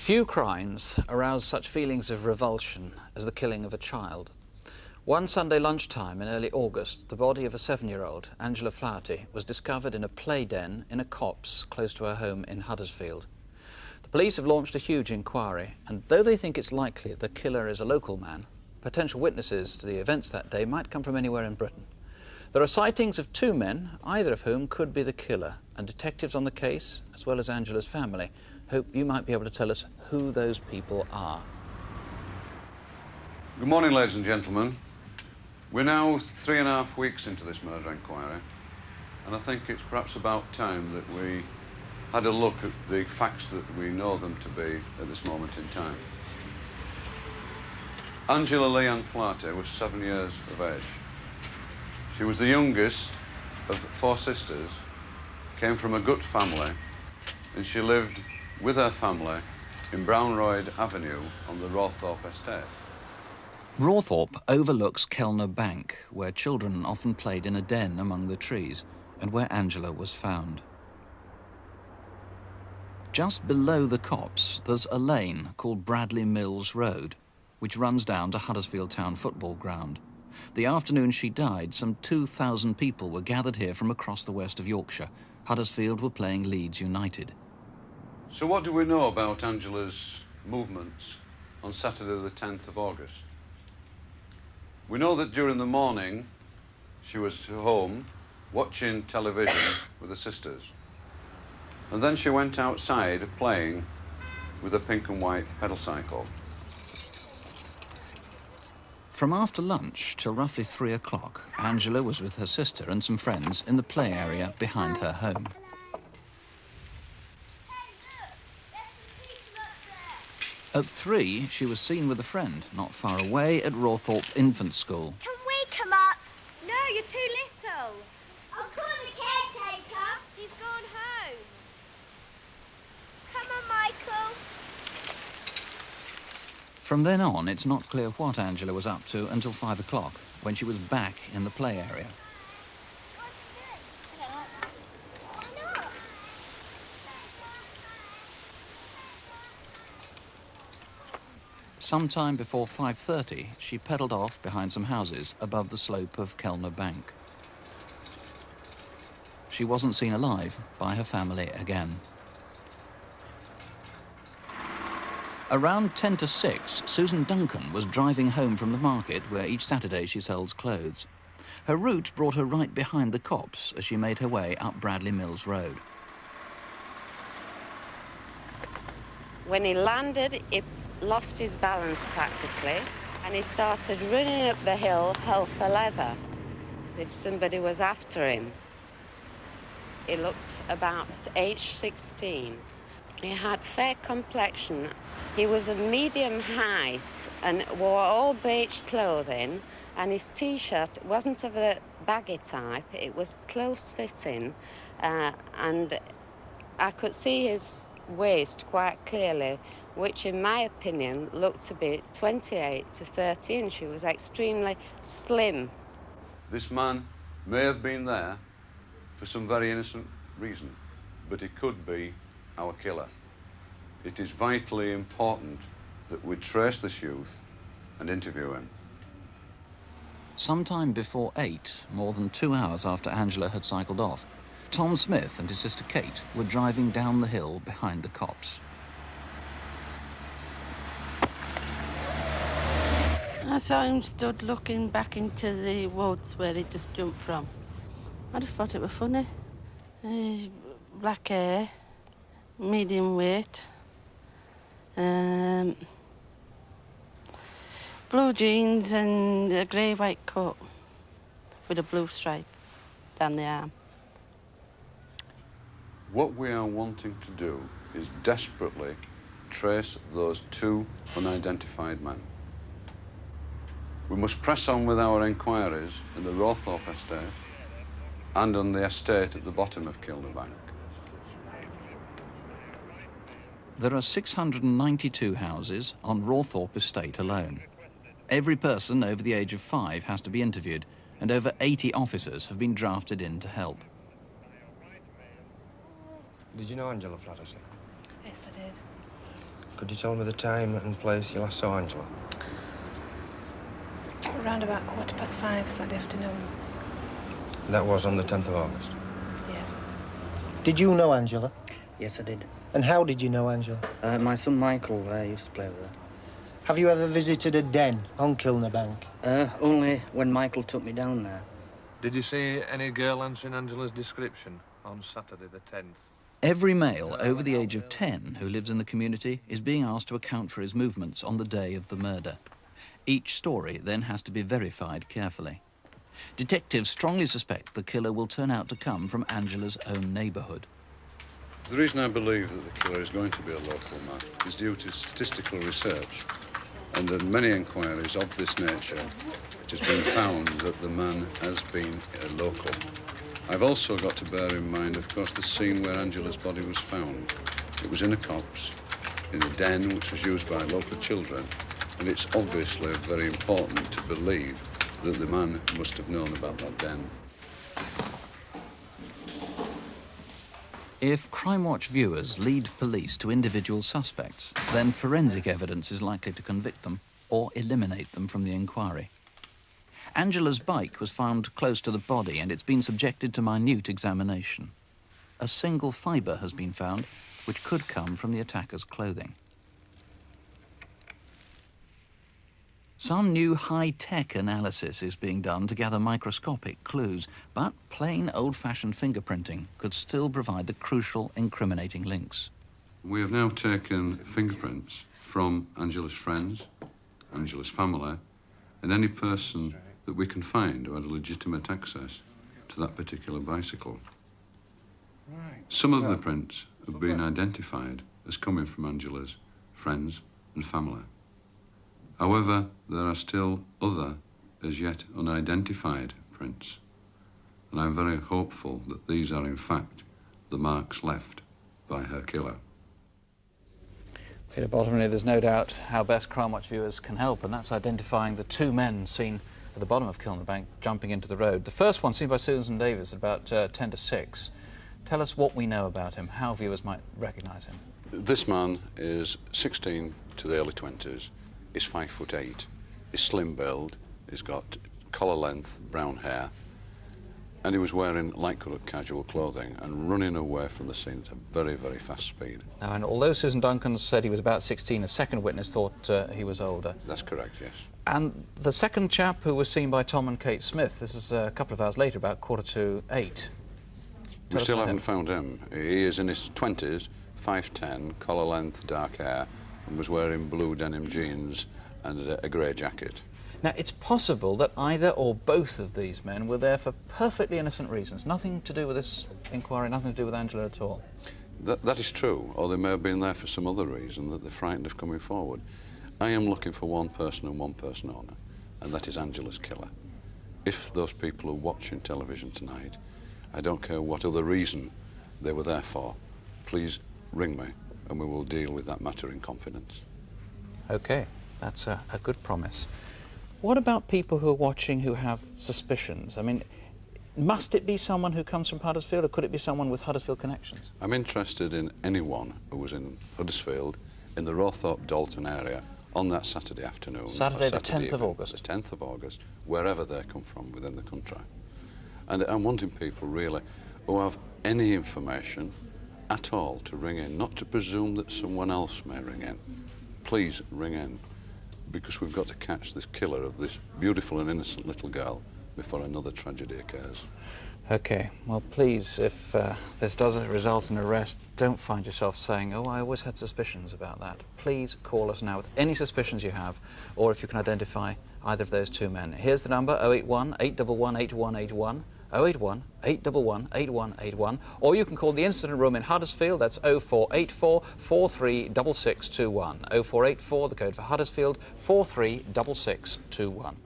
Few crimes arouse such feelings of revulsion as the killing of a child. One Sunday lunchtime in early August, the body of a 7-year-old, Angela Flaherty, was discovered in a play den in a copse close to her home in Huddersfield. The police have launched a huge inquiry, and though they think it's likely the killer is a local man, potential witnesses to the events that day might come from anywhere in Britain. There are sightings of 2 men, either of whom could be the killer, and detectives on the case, as well as Angela's family, hope you might be able to tell us who those people are. Good morning, ladies and gentlemen. We're now 3.5 weeks into this murder inquiry, and I think it's perhaps about time that we had a look at the facts that we know them to be at this moment in time. Angela Leanne Flaherty was 7 years of age. She was the youngest of 4 sisters, came from a good family, and she lived with her family in Brownroyd Avenue on the Rawthorpe estate. Rawthorpe overlooks Kellner Bank, where children often played in a den among the trees, and where Angela was found. Just below the copse, there's a lane called Bradley Mills Road, which runs down to Huddersfield Town Football Ground. The afternoon she died, some 2,000 people were gathered here from across the west of Yorkshire. Huddersfield were playing Leeds United. So what do we know about Angela's movements on Saturday the 10th of August? We know that during the morning she was home watching television with her sisters, and then she went outside playing with a pink and white pedal cycle. From after lunch till roughly 3 o'clock, Angela was with her sister and some friends in the play area behind her home. At 3, she was seen with a friend not far away at Rawthorpe Infant School. Can we come up? No, you're too little. I'll call the caretaker. He's gone home. Come on, Michael. From then on, it's not clear what Angela was up to until 5 o'clock, when she was back in the play area. Sometime before 5:30, she pedalled off behind some houses above the slope of Kellner Bank. She wasn't seen alive by her family again. Around 10 to 6, Susan Duncan was driving home from the market where each Saturday she sells clothes. Her route brought her right behind the copse as she made her way up Bradley Mills Road. When he landed, he lost his balance practically, and he started running up the hill hell for leather, as if somebody was after him. He looked about age 16. He had fair complexion. He was of medium height and wore all beige clothing, and his T-shirt wasn't of the baggy type, it was close-fitting, and I could see his waist quite clearly, which in my opinion looked to be 28 to 30 inches. He was extremely slim. This man may have been there for some very innocent reason, but he could be our killer. It is vitally important that we trace this youth and interview him. Sometime before 8, more than 2 hours after Angela had cycled off, Tom Smith and his sister Kate were driving down the hill behind the copse. I saw him stood looking back into the woods where he just jumped from. I just thought it was funny. Black hair, medium weight, blue jeans and a grey-white coat with a blue stripe down the arm. What we are wanting to do is desperately trace those 2 unidentified men. We must press on with our inquiries in the Rawthorpe estate and on the estate at the bottom of Kellner Bank. There are 692 houses on Rawthorpe estate alone. Every person over the age of 5 has to be interviewed, and over 80 officers have been drafted in to help. Did you know Angela Flaherty? Yes, I did. Could you tell me the time and place you last saw Angela? Around about 5:15 Saturday afternoon. That was on the 10th of August. Yes. Did you know Angela? Yes, I did. And how did you know Angela? My son Michael used to play with her. Have you ever visited a den on Kilnabank? Only when Michael took me down there. Did you see any girl answering Angela's description on Saturday the 10th? Every male over the age of 10 who lives in the community is being asked to account for his movements on the day of the murder. Each story then has to be verified carefully. Detectives strongly suspect the killer will turn out to come from Angela's own neighbourhood. The reason I believe that the killer is going to be a local man is due to statistical research. And in many inquiries of this nature, it has been found that the man has been a local. I've also got to bear in mind, of course, the scene where Angela's body was found. It was in a copse, in a den which was used by local children, and it's obviously very important to believe that the man must have known about that den. If Crimewatch viewers lead police to individual suspects, then forensic evidence is likely to convict them or eliminate them from the inquiry. Angela's bike was found close to the body and it's been subjected to minute examination. A single fibre has been found, which could come from the attacker's clothing. Some new high-tech analysis is being done to gather microscopic clues, but plain old-fashioned fingerprinting could still provide the crucial incriminating links. We have now taken fingerprints from Angela's friends, Angela's family, and any person that we can find who had legitimate access to that particular bicycle. Some of the prints have been identified as coming from Angela's friends and family. However, there are still other, as yet unidentified prints, and I'm very hopeful that these are in fact the marks left by her killer. Peter Bottomley, there's no doubt how best Crimewatch viewers can help, and that's identifying the two men seen at the bottom of Kilnabank jumping into the road. The first one seen by Susan Davis at about 10 to 6. Tell us what we know about him, how viewers might recognise him. This man is 16 to the early 20s. He's 5'8". He's slim build. He's got collar length brown hair, and he was wearing light-coloured casual clothing and running away from the scene at a very, very fast speed. Now, and although Susan Duncan said he was about 16, a second witness thought he was older. That's correct, yes. And the second chap who was seen by Tom and Kate Smith, this is a couple of hours later, about 7:45. We still haven't found him. He is in his 20s, 5'10", collar length, dark hair, and was wearing blue denim jeans and a grey jacket. Now, it's possible that either or both of these men were there for perfectly innocent reasons, nothing to do with this inquiry, nothing to do with Angela at all. That is true, or they may have been there for some other reason that they're frightened of coming forward. I am looking for one person and one person only, and that is Angela's killer. If those people are watching television tonight, I don't care what other reason they were there for, please ring me and we will deal with that matter in confidence. OK, that's a good promise. What about people who are watching who have suspicions? I mean, must it be someone who comes from Huddersfield, or could it be someone with Huddersfield connections? I'm interested in anyone who was in Huddersfield, in the Rowthorpe-Dalton area, on that Saturday afternoon. Saturday the 10th of August. The 10th of August, wherever they come from within the country. And I'm wanting people, really, who have any information at all to ring in, not to presume that someone else may ring in. Please ring in, because we've got to catch this killer of this beautiful and innocent little girl before another tragedy occurs. OK, well, please, if this does result in arrest, don't find yourself saying, oh, I always had suspicions about that. Please call us now with any suspicions you have, or if you can identify either of those two men. Here's the number, 081 811 8181, 081 811 8181, or you can call the incident room in Huddersfield, that's 0484 436621, 0484, the code for Huddersfield, 436621.